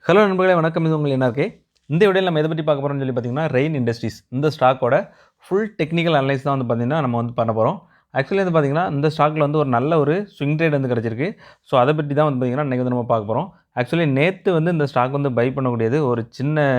Hello நண்பர்களே, வணக்கம். இது உங்கள் என்ஆர்கே. இந்த வீடியோவில் நம்ம எதை பற்றி பார்க்க போகிறோம்னு சொல்லி பார்த்தீங்கன்னா, ரெயின் இண்டஸ்ட்ரீஸ் இந்த ஸ்டாக்கோட ஃபுல் டெக்னிக்கல் அனலைஸ் தான் வந்து பார்த்தீங்கன்னா நம்ம வந்து பண்ண போகிறோம். ஆக்சுவலி வந்து பார்த்தீங்கன்னா, இந்த ஸ்டாக்கில் வந்து ஒரு நல்ல ஒரு ஸ்விங் ட்ரேட் வந்து கிடச்சிருக்கு. ஸோ அதை பற்றி தான் வந்து பார்த்தீங்கன்னா இன்றைக்கி வந்து நம்ம பார்க்க போகிறோம். ஆக்சுவலி நேற்று வந்து இந்த ஸ்டாக் வந்து பை பண்ணக்கூடியது ஒரு சின்ன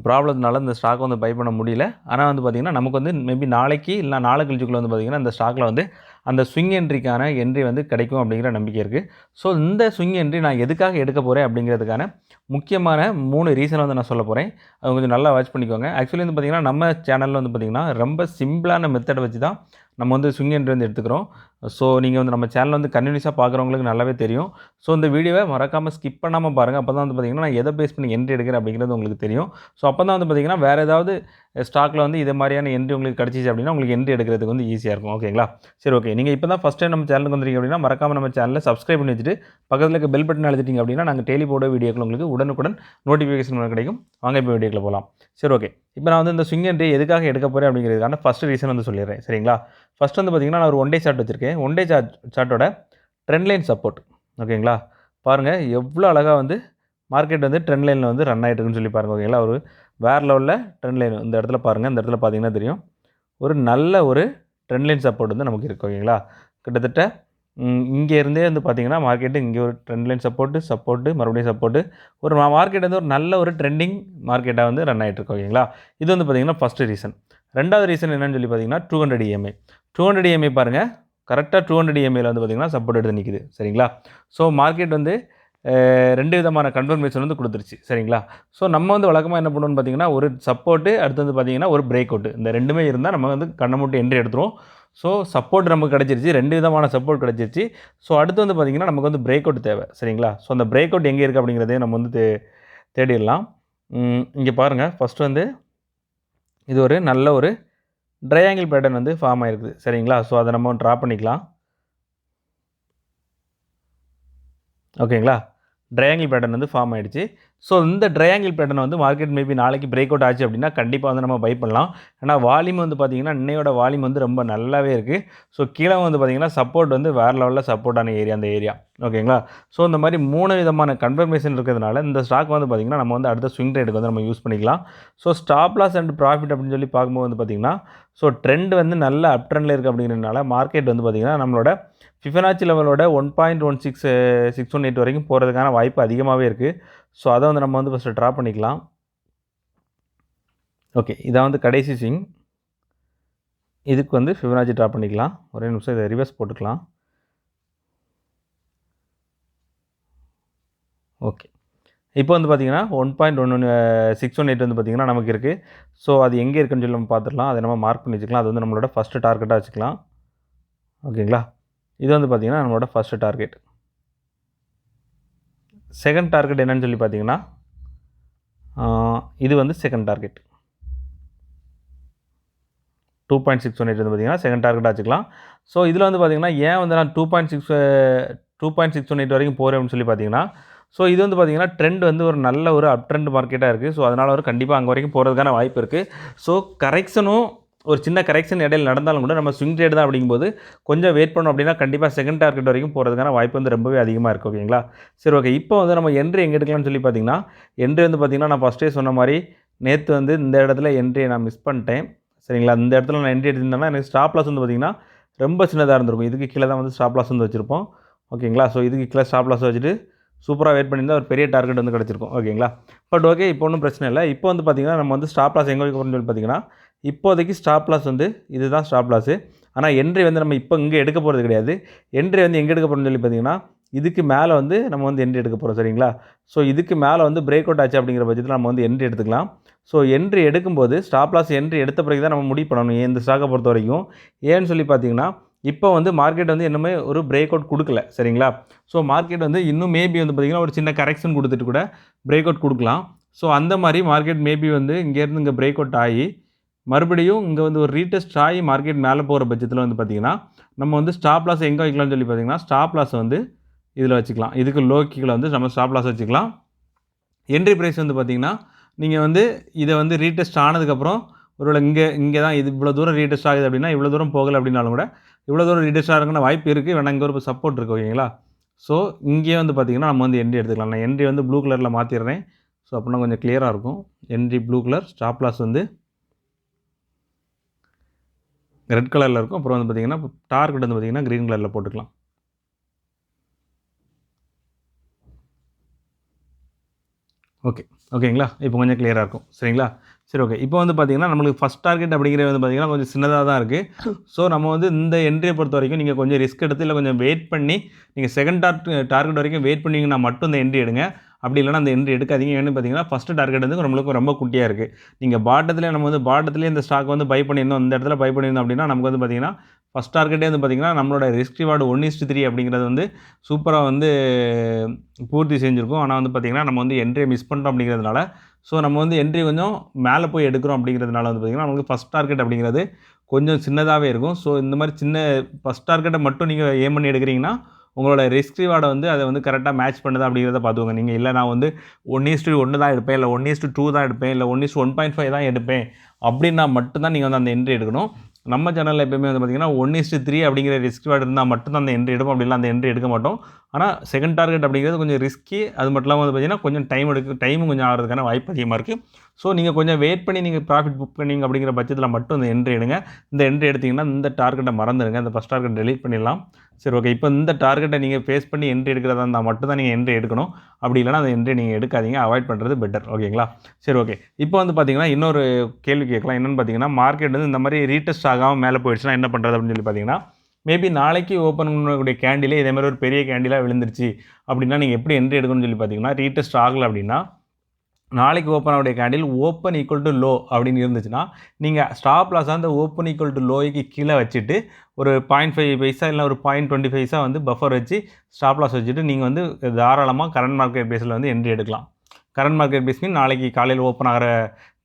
ப்ராப்ளத்தினால இந்த ஸ்டாக் வந்து பை பண்ண முடியல. ஆனால் வந்து பார்த்திங்கன்னா நமக்கு வந்து மேபி நாளைக்கு இல்லை நாளை கழிச்சுக்குள்ளே வந்து பார்த்திங்கன்னா இந்த ஸ்டாக்கில் வந்து அந்த ஸ்விங் என்ட்ரிக்கான என்ட்ரி வந்து கிடைக்கும் அப்படிங்கிற நம்பிக்கை இருக்குது. ஸோ இந்த ஸ்விங் என்ட்ரி நான் எதுக்காக எடுக்க போகிறேன் அப்படிங்கிறதுக்கான முக்கியமான 3 ரீசன் வந்து நான் சொல்ல போகிறேன். அது கொஞ்சம் நல்லா வாட்ச் பண்ணிக்கோங்க. ஆக்சுவலி வந்து பார்த்திங்கன்னா நம்ம சேனலில் வந்து பார்த்திங்கன்னா ரொம்ப சிம்பிளான மெத்தடை வச்சு தான் நம்ம வந்து ஸ்விங் என்ட்ரி வந்து எடுத்துக்கிறோம். ஸோ நீங்கள் வந்து நம்ம சேனலில் வந்து கன்டினியூஸாக பார்க்குறவங்களுக்கு நல்லாவே தெரியும். ஸோ இந்த வீடியோவை மறக்காமல் ஸ்கிப் பண்ணாமல் பாருங்கள். அப்போ தான் வந்து பார்த்திங்கன்னா நான் எதை பேஸ் பண்ணி என்ட்ரி எடுக்கிறேன் அப்படிங்கிறது உங்களுக்கு தெரியும். ஸோ அப்போ தான் வந்து பார்த்திங்கன்னா வேறு ஏதாவது ஸ்டாக்கில் வந்து இது மாதிரியான என்ட்ரி உங்களுக்கு கிடச்சிச்சு அப்படின்னா உங்களுக்கு என்ட்ரி எடுக்கிறதுக்கு வந்து ஈஸியாக இருக்கும். ஓகேங்களா? சரி, ஓகே. நீங்கள் இப்போ தான் ஃபஸ்ட் டைம் நம்ம சேனலுக்கு வந்துருக்கீங்க அப்படின்னா மறக்காமல் நம்ம சேனலை சப்ஸ்கிரைப் பண்ணி வச்சுட்டு பக்கத்தில் இருக்க பெல் பட்டன் அழுத்திட்டீங்க அப்படின்னா நாங்கள் டெய்லி போட வீடியோக்கள் உங்களுக்கு உடனுக்குடன் நோட்டிஃபிகேஷன் கிடைக்கும். வாங்க இப்போ வீடியோக்குள்ள போகலாம். சரி, ஓகே. இப்போ நான் வந்து இந்த ஸ்விங் என்ட்ரி எதுக்காக எடுக்க போகிறேன் அப்படிங்கிறதுக்கான ஃபஸ்ட் ரீசன் வந்து சொல்லிடுறேன். சரிங்களா? ஃபஸ்ட் வந்து பார்த்திங்கன்னா நான் ஒரு ஒன் டே சார்ட் வச்சுருக்கேன். ஒன் டே சார்ட்டோட ட்ரெண்ட்லைன் சப்போர்ட். ஓகேங்களா? பாருங்கள் எவ்வளோ அழகாக வந்து மார்க்கெட் வந்து ட்ரெண்ட் லைனில் வந்து ரன் ஆகிட்டு இருக்குன்னு சொல்லி பாருங்கள். ஓகேங்களா? ஒரு வேறு லெவலில் ட்ரெண்ட் லைன் இந்த இடத்துல பாருங்கள். இந்த இடத்துல பார்த்தீங்கன்னா தெரியும் ஒரு நல்ல ஒரு ட்ரெண்ட் லைன் சப்போர்ட் வந்து நமக்கு இருக்குது. ஓகேங்களா? கிட்டத்தட்ட இங்கே இருந்தே வந்து பார்த்திங்கன்னா மார்க்கெட்டு இங்கே ஒரு ட்ரெண்ட் லைன் சப்போர்ட்டு மறுபடியும் சப்போர்ட்டு ஒரு மார்க்கெட் வந்து ஒரு நல்ல ஒரு ட்ரெண்டிங் மார்க்கெட்டாக வந்து ரன் ஆகிட்டு இருக்கு. ஓகேங்களா? இது வந்து பார்த்திங்கன்னா ஃபஸ்ட்டு ரீசன். ரெண்டாவது ரீசன் என்னென்னு சொல்லி பார்த்தீங்கன்னா 200 EMI. 200 EMI பாருங்கள், கரெக்டாக 200 EMIயில் வந்து பார்த்திங்கன்னா சப்போர்ட் எடுத்து நிற்குது. சரிங்களா? ஸோ மார்க்கெட் வந்து 2 விதமான கன்ஃபர்மேஷன் வந்து கொடுத்துருச்சு. சரிங்களா? ஸோ நம்ம வந்து வழக்கமாக என்ன பண்ணுவோம்னு பார்த்திங்கன்னா ஒரு சப்போர்ட்டு, அடுத்து வந்து பார்த்திங்கன்னா ஒரு பிரேக் அவுட்டு, இந்த ரெண்டுமே இருந்தால் நம்ம வந்து கண்ணை மூட்டி என்ட்ரி எடுத்துருவோம். ஸோ சப்போர்ட் நமக்கு கிடச்சிருச்சு, 2 விதமான சப்போர்ட் கிடச்சிருச்சு. ஸோ அடுத்து வந்து பார்த்திங்கன்னா நமக்கு வந்து பிரேக் அவுட் தேவை. சரிங்களா? ஸோ அந்த பிரேக் அவுட் எங்கே இருக்குது அப்படிங்கிறதையும் நம்ம வந்து தேடிடலாம். இங்கே பாருங்கள், ஃபஸ்ட்டு வந்து இது ஒரு நல்ல ஒரு ட்ரையாங்கிள் பேட்டர்ன் வந்து ஃபார்ம் ஆகிருக்குது. சரிங்களா? ஸோ அதை நம்ம ட்ரா பண்ணிக்கலாம். ஓகேங்களா? ட்ரையாங்கிள் பேட்டர்ன் வந்து ஃபார்ம் ஆகிடுச்சு. ஸோ இந்த ட்ரையாங்கிள் பேட்டர்ன் வந்து மார்க்கெட் மேபி நாளைக்கு பிரேக் அவுட் ஆச்சு அப்படின்னா கண்டிப்பாக வந்து நம்ம பை பண்ணலாம். ஏன்னா வால்யூம் வந்து பார்த்திங்கன்னா இன்னையோட வால்யூம் வந்து ரொம்ப நல்லாவே இருக்குது. ஸோ கீழே வந்து பார்த்திங்கன்னா சப்போர்ட் வந்து வேறு லெவலில் சப்போர்ட்டான ஏரியா அந்த ஏரியா. ஓகேங்களா? ஸோ இந்த மாதிரி 3 விதமான கன்ஃபர்மேஷன் இருக்கிறதுனால இந்த ஸ்டாக் வந்து பார்த்திங்கன்னா நம்ம வந்து அடுத்த ஸ்விங் ட்ரேடுக்கு வந்து நம்ம யூஸ் பண்ணிக்கலாம். So stop loss and profit அப்படின்னு சொல்லி பார்க்கும்போது வந்து பார்த்திங்கன்னா ஸோ ட்ரெண்ட் வந்து நல்ல அப் ட்ரெண்டில் இருக்குது அப்படிங்கிறதுனால மார்க்கெட் வந்து பார்த்திங்கன்னா நம்மளோட ஃபிபனாச்சி லெவலோட 1.16618 வரைக்கும் போகிறதுக்கான வாய்ப்பு அதிகமாகவே இருக்குது. ஸோ அதை வந்து நம்ம வந்து ஃபஸ்ட்டு ட்ரா பண்ணிக்கலாம். ஓகே, இதான் வந்து கடைசி ஸ்விங். இதுக்கு வந்து ஃபிபனாச்சி ட்ரா பண்ணிக்கலாம். ஒரே நிமிஷம் இதை ரிவர்ஸ் போட்டுக்கலாம். ஓகே, இப்போ வந்து பார்த்திங்கன்னா 1.11618 வந்து பார்த்திங்கன்னா நமக்கு இருக்குது. ஸோ அது எங்கே இருக்குன்னு சொல்லி நம்ம பார்த்துடலாம். அதை நம்ம மார்க் பண்ணி வச்சுக்கலாம். அது வந்து நம்மளோட ஃபஸ்ட்டு டார்கெட்டாக வச்சுக்கலாம். ஓகேங்களா? இது வந்து பார்த்திங்கன்னா நம்மளோட ஃபஸ்ட்டு டார்கெட். செகண்ட் டார்கெட் என்னன்னு சொல்லி பார்த்தீங்கன்னா இது வந்து செகண்ட் டார்கெட் 2.618 வந்து பார்த்திங்கன்னா செகண்ட் டார்கெட்டாக வச்சுக்கலாம். ஸோ இதில் வந்து பார்த்திங்கன்னா ஏன் வந்து நான் 2.618 வரைக்கும் போகிறேன் அப்படின்னு சொல்லி பார்த்தீங்கன்னா ஸோ இது வந்து பார்த்திங்கன்னா ட்ரெண்ட் வந்து ஒரு நல்ல ஒரு அப் ட்ரெண்ட் மார்க்கெட்டாக இருக்குது. ஸோ அதனால் ஒரு கண்டிப்பாக அங்கே வரைக்கும் போகிறதுக்கான வாய்ப்பு இருக்குது. ஸோ கரெக்ஷனும் ஒரு சின்ன கரெக்ஷன் இடையில் நடந்தாலும் கூட நம்ம ஸ்விங் ட்ரேட் தான் அப்படிங்கும்போது கொஞ்சம் வெயிட் பண்ணோம் அப்படின்னா கண்டிப்பாக செகண்ட் டார்கெட் வரைக்கும் போகிறதுக்கான வாய்ப்பு வந்து ரொம்பவே அதிகமாக இருக்குது. ஓகேங்களா? சரி, ஓகே. இப்போ வந்து நம்ம என்ட்ரி எங்கே எடுக்கலாம்னு சொல்லி பார்த்தீங்கன்னா என்ட்ரி வந்து பார்த்திங்கன்னா நான் ஃபஸ்ட்டே சொன்ன மாதிரி நேற்று வந்து இந்த இடத்துல என்ட்ரியை நான் மிஸ் பண்ணிட்டேன். சரிங்களா? இந்த இடத்துல நான் என்ட்ரி எடுத்திருந்தேன்னா எனக்கு ஸ்டாப் லாஸ் வந்து பார்த்திங்கன்னா ரொம்ப சின்னதாக இருந்திருக்கும். இதுக்கு கீழே தான் வந்து ஸ்டாப் லாஸ் வந்து வச்சுருப்போம். ஓகேங்களா? ஸோ இதுக்கு கீழே ஸ்டாப் லாஸ் வச்சுட்டு சூப்பராக வெயிட் பண்ணியிருந்தால் ஒரு பெரிய டார்கெட் வந்து கிடச்சிருக்கும். ஓகேங்களா? பட் ஓகே, இப்போ ஒன்றும் பிரச்சனை இல்லை. இப்போ வந்து பார்த்திங்கன்னா நம்ம வந்து ஸ்டாப் லாஸ் எங்கே வைக்க போகிறோம்னு சொல்லி பார்த்திங்கன்னா இப்போதைக்கு ஸ்டாப் லாஸ் வந்து இதுதான் ஸ்டாப் லாஸு. ஆனால் என்ட்ரி வந்து நம்ம இப்போ இங்கே எடுக்க போகிறது கிடையாது. என்ட்ரி வந்து எங்கே எடுக்க போகிறோம்னு சொல்லி பார்த்திங்கன்னா இதுக்கு மேலே வந்து நம்ம வந்து என்ட்ரி எடுக்க போகிறோம். சரிங்களா? ஸோ இதுக்கு மேலே வந்து பிரேக் அவுட் ஆச்சு அப்படிங்கிற பட்சத்தில் நம்ம வந்து என்ட்ரி எடுத்துக்கலாம். ஸோ என்ட்ரி எடுக்கும்போது ஸ்டாப் லாஸ் என்ட்ரி எடுத்த பிறகு தான் நம்ம முடிவு பண்ணணும் இந்த ஸ்டாக்கை பொறுத்த வரைக்கும். ஏன்னு சொல்லி பார்த்திங்கன்னா இப்போ வந்து மார்க்கெட் வந்து இன்னுமே ஒரு பிரேக் அவுட் கொடுக்கல. சரிங்களா? ஸோ மார்க்கெட் வந்து இன்னும் மேபி வந்து பார்த்திங்கன்னா ஒரு சின்ன கரெக்ஷன் கொடுத்துட்டு கூட பிரேக் அவுட் கொடுக்கலாம். ஸோ அந்த மாதிரி மார்க்கெட் மேபி வந்து இங்கேருந்து இங்கே பிரேக் அவுட் ஆகி மறுபடியும் இங்கே வந்து ஒரு ரீடெஸ்ட் ஆகி மார்க்கெட் மேலே போகிற பட்சத்தில் வந்து பார்த்திங்கன்னா நம்ம வந்து ஸ்டாப் லாஸ் எங்கே வைக்கலாம்னு சொல்லி பார்த்திங்கன்னா ஸ்டாப் லாஸ் வந்து இதில் வச்சுக்கலாம். இதுக்கு லோ கீழே வந்து நம்ம ஸ்டாப் லாஸ் வச்சுக்கலாம். என்ட்ரி ப்ரைஸ் வந்து பார்த்திங்கன்னா நீங்கள் வந்து இதை வந்து ரீடெஸ்ட் ஆனதுக்கப்புறம் ஒருவேளை இங்கே தான் இது இவ்வளோ தூரம் ரீடெஸ்ட் ஆகுது அப்படின்னா இவ்வளோ தூரம் போகலை அப்படின்னாலும் கூட இவ்வளோ தூரம் ரீடெஸ்ட் ஆகிறதுக்கான வாய்ப்பு இருக்குது. வேணா இங்கே ஒரு சப்போர்ட் இருக்குது. ஓகேங்களா? ஸோ இங்கேயே வந்து பார்த்திங்கன்னா நம்ம வந்து என்ட்ரி எடுத்துக்கலாம். நான் என்ட்ரி வந்து ப்ளூ கலரில் மாற்றிடுறேன். ஸோ அப்படின்னா கொஞ்சம் கிளியராக இருக்கும். Entry blue colour, stop loss வந்து ரெட் கலரில் இருக்கும். அப்புறம் வந்து பார்த்திங்கன்னா டார்கெட் வந்து பார்த்திங்கன்னா க்ரீன் கலரில் போட்டுக்கலாம். ஓகேங்களா? இப்போ கொஞ்சம் கிளியராக இருக்கும். சரிங்களா? சரி, ஓகே. இப்போ வந்து பார்த்திங்கன்னா நம்மளுக்கு ஃபஸ்ட் டார்கெட் அப்படிங்கிறது வந்து பார்த்திங்கன்னா கொஞ்சம் சின்னதாக தான் இருக்குது. ஸோ நம்ம வந்து இந்த என்ட்ரியை பொறுத்த வரைக்கும் நீங்கள் கொஞ்சம் ரிஸ்க் எடுத்து இல்லை கொஞ்சம் வெயிட் பண்ணி நீங்கள் செகண்ட் டார்கெட் வரைக்கும் வெயிட் பண்ணிங்கன்னா மட்டும் இந்த என்ட்ரி எடுங்க. அப்படி இல்லைனா அந்த என்ட்ரி எடுக்காதீங்க. ஏன்னு பார்த்தீங்கன்னா ஃபஸ்ட்டு டார்கெட் வந்து நம்மளுக்கு ரொம்ப குட்டியாக இருக்குது. நீங்கள் நம்ம வந்து பாட்டத்திலே இந்த ஸ்டாக் வந்து பை பண்ணியிருந்தோம், இந்த இடத்துல பை பண்ணியிருந்தோம் அப்படின்னா நமக்கு வந்து பார்த்திங்கன்னா ஃபஸ்ட் டார்கெட்டே வந்து பார்த்திங்கன்னா நம்மளோட ரிஸ்க் ரிவார்டு 1:3 அப்படிங்கிறது வந்து சூப்பராக வந்து பூர்த்தி செஞ்சுருக்கும். ஆனால் வந்து பார்த்திங்கன்னா நம்ம வந்து என்ட்ரியை மிஸ் பண்ணிட்டோம் அப்படிங்கிறதுனால, ஸோ நம்ம வந்து என்ட்ரி கொஞ்சம் மேலே போய் எடுக்கிறோம் அப்படிங்கிறதுனால வந்து பார்த்திங்கன்னா நமக்கு ஃபஸ்ட் டார்கெட் அப்படிங்கிறது கொஞ்சம் சின்னதாகவே இருக்கும். ஸோ இந்த மாதிரி சின்ன ஃபஸ்ட் டார்கெட்டை மட்டும் நீங்கள் ஏம் பண்ணி எடுக்கிறீங்கன்னா உங்களோட ரிஸ்க் ரிவார்டை வந்து அதை வந்து கரெக்டாக மேட்ச் பண்ணுதா அப்படிங்கிறத பார்த்துக்கோங்க. நீங்கள் இல்லை நான் வந்து 1:1 தான் எடுப்பேன், இல்லை 1:2 தான் எடுப்பேன், இல்லை 1:1.5 தான் எடுப்பேன் அப்படின்னா மட்டும்தான் நீங்கள் வந்து அந்த என்ட்ரி எடுக்கணும். நம்ம சேனலில் எப்பயுமே வந்து பார்த்திங்கன்னா 1:3 அப்படிங்கிற ரிஸ்க் ரிவார்டு இருந்தால் மட்டும்தான் அந்த என்ட்ரி எடுப்போம். அப்படிலாம் அந்த என்ட்ரி எடுக்க மாட்டோம். ஆனால் செகண்ட் டார்கெட் அப்படிங்கிறது கொஞ்சம் ரிஸ்க்கி. அது மட்டும் இல்லாமல் வந்து பார்த்திங்கன்னா கொஞ்சம் டைமும் கொஞ்சம் ஆகிறதுக்கான வாய்ப்பு அதிகமாக இருக்குது. ஸோ நீங்கள் கொஞ்சம் வெயிட் பண்ணி நீங்கள் ப்ராஃபிட் புக் பண்ணிங்க அப்படிங்கிற பட்சத்தில் மட்டும் இந்த என்ட்ரி எடுங்க. இந்த என்ட்ரி எடுத்திங்கன்னா இந்த டார்கெட்டை மறந்துடுங்க. இந்த ஃபஸ்ட் டார்கெட் டெலீட் பண்ணிடலாம். சரி, ஓகே. இப்போ இந்த டார்கெட்டை நீங்கள் ஃபேஸ் பண்ணி என்ட்ரி எடுக்கிறதா இருந்தால் மட்டும் தான் நீங்கள் என்ட்ரி எடுக்கணும். அப்படி இல்லைனா அந்த என்ட்ரி நீங்கள் எடுக்காதீங்க. அவாய்ட் பண்ணுறது பெட்டர். ஓகேங்களா? சரி, ஓகே. இப்போ வந்து பார்த்திங்கன்னா இன்னொரு கேள்வி கேட்கலாம். என்னென்னு பார்த்தீங்கன்னா மார்க்கெட் வந்து இந்த மாதிரி ரீடெஸ்ட் ஆகாமல் மேலே போயிடுச்சுன்னா என்ன பண்ணுறது அப்படின்னு சொல்லி பார்த்தீங்கன்னா, மேபி நாளைக்கு ஓப்பன் பண்ணக்கூடிய கேண்டிலே இதே மாதிரி ஒரு பெரிய கேண்டிலாக விழுந்துருச்சு அப்படின்னா நீங்கள் எப்படி என்ட்ரி எடுக்கணும்னு சொல்லி பார்த்தீங்கன்னா, ரீடெஸ்ட் ஆகலை அப்படின்னா நாளைக்கு ஓப்பன் ஆகக்கூடிய candle open equal to low அப்படின்னு இருந்துச்சுன்னா நீங்கள் ஸ்டாப் லாஸ் அந்த ஓப்பன் ஈக்குவல் டு லோய்க்கு கீழே வச்சுட்டு ஒரு 0.5 பைசா இல்லை ஒரு 0.25 பைசா வந்து பஃபர் வச்சு ஸ்டாப் லாஸ் வச்சுட்டு நீங்கள் வந்து தாராளமாக கரண்ட் மார்க்கெட் பேஸில் வந்து என்ட்ரி எடுக்கலாம். கரண்ட் மார்க்கெட் பேஸ் மீன் நாளைக்கு காலையில் ஓப்பன் ஆகிற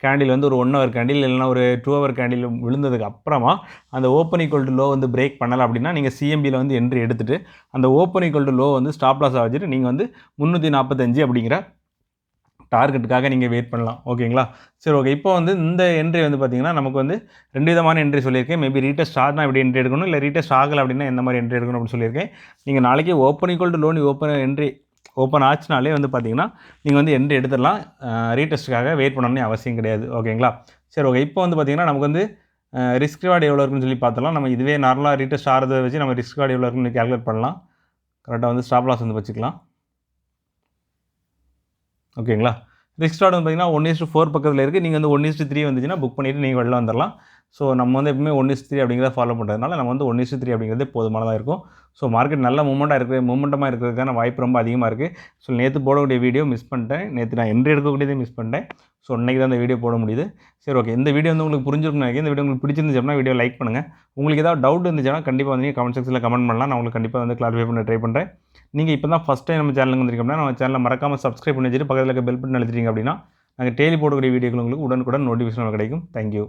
கேண்டில் வந்து ஒரு 1 ஹவர் கேண்டில் இல்லைனா ஒரு 2 ஹவர் கேண்டில் விழுந்ததுக்கு அப்புறமா அந்த ஓப்பன் ஈக்குவல் டு லோ வந்து பிரேக் பண்ணலை அப்படின்னா நீங்கள் சிஎம்பியில் வந்து என்ட்ரி எடுத்துகிட்டு அந்த ஓப்பன் ஈக்குவல் டு லோ வந்து ஸ்டாப் லாஸாக வச்சுட்டு நீங்கள் வந்து 345 அப்படிங்கிற டார்கெட்டுக்காக நீங்கள் வெயிட் பண்ணலாம். ஓகேங்களா? சரி, ஓகே. இப்போ வந்து இந்த என்ட்ரி வந்து பார்த்திங்கன்னா நமக்கு வந்து 2 விதமான என்ட்ரி சொல்லியிருக்கேன். மேபி ரீடெஸ்ட் ஆகுனா எப்படி என்ட்ரி எடுக்கணும், இல்லை ரீடெஸ்ட் ஆகலை அப்படின்னா எந்த மாதிரி என்ட்ரி எடுக்கணும் அப்படின்னு சொல்லியிருக்கேன். நீங்கள் நாளைக்கு open equal to low open ஆச்சுனாலே வந்து பார்த்திங்கன்னா நீங்கள் வந்து என்ட்ரி எடுத்துடலாம். ரீடெஸ்ட்டுக்காக வெயிட் பண்ணணும்னு அவசியம் கிடையாது. ஓகேங்களா? சரி, ஓகே. இப்போ வந்து பார்த்திங்கன்னா நமக்கு வந்து ரிஸ்க் ரிவார்டு எவ்வளோ இருக்குன்னு சொல்லி பார்த்தலாம். நம்ம இதுவே நார்மலாக ரீடெஸ்ட் ஆகிறத வச்சு நம்ம ரிஸ்க் ரிவார்டு எவ்வளோ இருக்குன்னு கேல்குலேட் பண்ணலாம். கரெக்டாக வந்து ஸ்டாப் லாஸ் வந்து வச்சுக்கலாம். ஓகேங்களா? ரிஸ்க் ரிவார்டு வந்து பார்த்திங்கன்னா 1:4 பக்கத்தில் இருக்குது. நீங்கள் வந்து 1:3 வந்துச்சுன்னா புக் பண்ணிவிட்டு நீங்கள் வெளில வந்துடலாம். ஸோ நம்ம வந்து எப்பவுமே 1:3 அப்படிங்கிறத ஃபாலோ பண்ணுறதுனால நம்ம வந்து 1:3 அப்படிங்கிறதே போதுமானதாக இருக்கும். ஸோ மார்க்கெட் நல்ல மூமெண்ட்டமாக இருக்கிறதுக்கான வாய்ப்பு ரொம்ப அதிகமாக இருக்குது. ஸோ நேற்று போடக்கூடிய வீடியோ மிஸ் பண்ணிட்டேன். நேற்று நான் என்ட்ரி எடுக்கக்கூடியதே மிஸ் பண்ணிட்டேன். ஸோ இன்றைக்கி தான் இந்த வீடியோ போட முடியுது. சரி, ஓகே. இந்த வீடியோ வந்து உங்களுக்கு புரிஞ்சிருக்குன்னு நினைக்கிறேன். இந்த வீடியோ உங்களுக்கு பிடிச்சிருந்துச்சு அப்படின்னா வீடியோ லைக் பண்ணுங்கள். உங்களுக்கு ஏதாவது டவுட் இருந்துச்சுன்னா கண்டிப்பாக வந்து கமெண்ட் செக்ஷனில் கமெண்ட் பண்ணலாம். நான் உங்களுக்கு கண்டிப்பாக வந்து கிளாரிஃபை பண்ண ட்ரை பண்ணுறேன். நீங்கள் இப்போ தான் ஃபஸ்ட் டைம் நம்ம சேனலுக்கு வந்திருக்கோம் அப்படின்னா நம்ம சேனலை மறக்காமல் சப்ஸ்கிரைப் பண்ணி வச்சுட்டு பக்கத்தில் இருக்க பெல் பட்டன் அழுத்திட்டீங்க அப்படின்னா நாங்கள் டெய்லி போடக்கூடிய வீடியோக்கள் உங்களுக்கு உடனுக்குடன் நோட்டிஃபிகேஷன் கிடைக்கும். தேங்க்யூ.